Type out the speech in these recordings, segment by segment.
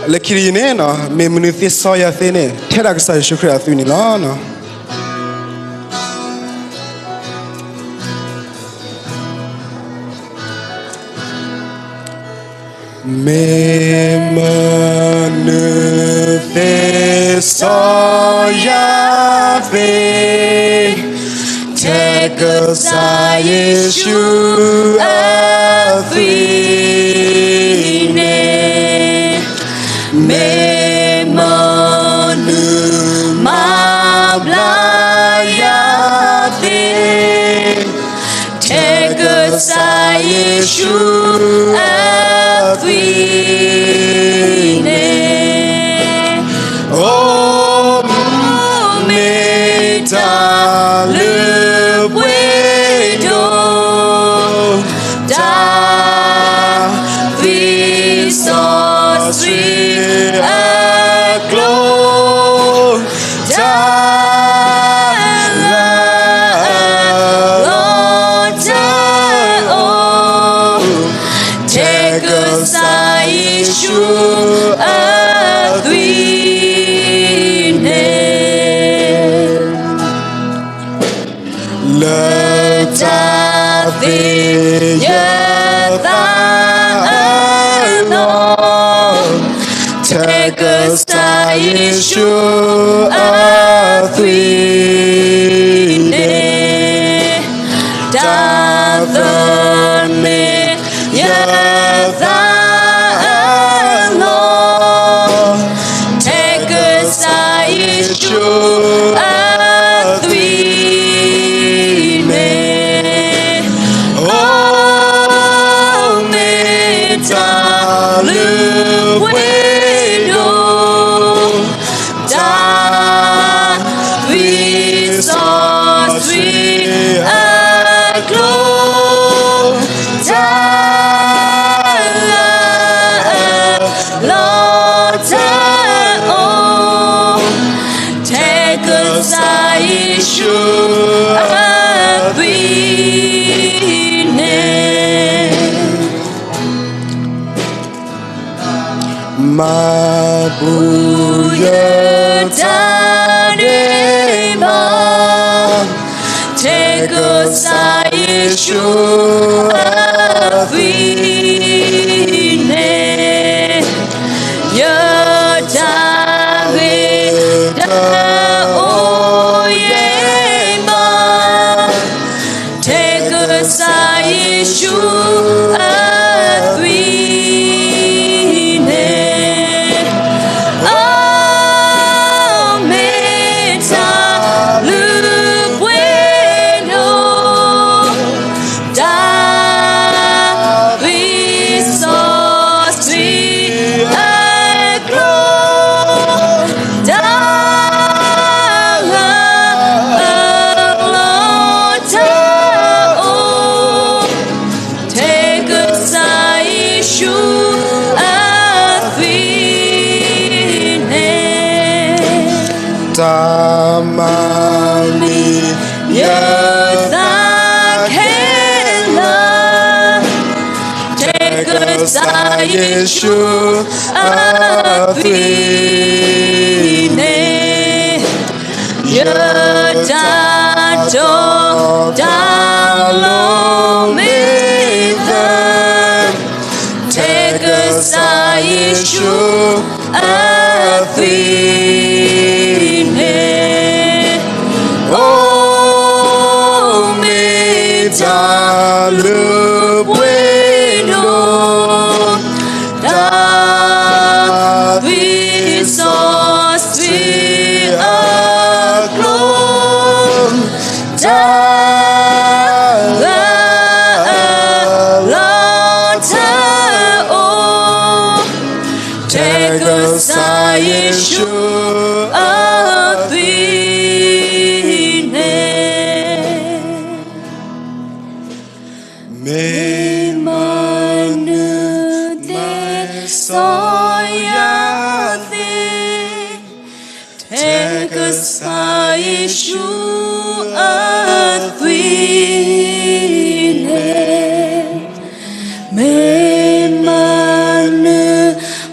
Lekirine no me munuthi soya thine terak sa shukra thuni la no me munuthi soya thine terak sa Yeshua thine me manu mablayati tegasa Yeshu athine o me talubwedo da visos Yeshua athine dathane yathalo take us Yeshua athine oh metalu Mabuya Tanema take us Yeshua athine Yotave da oyema take us Yeshua Tamami Yathakela take us Yeshua athine Yatato dalomitham take us Yeshua athine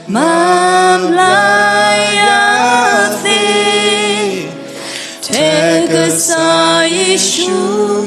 Mama Yeshua,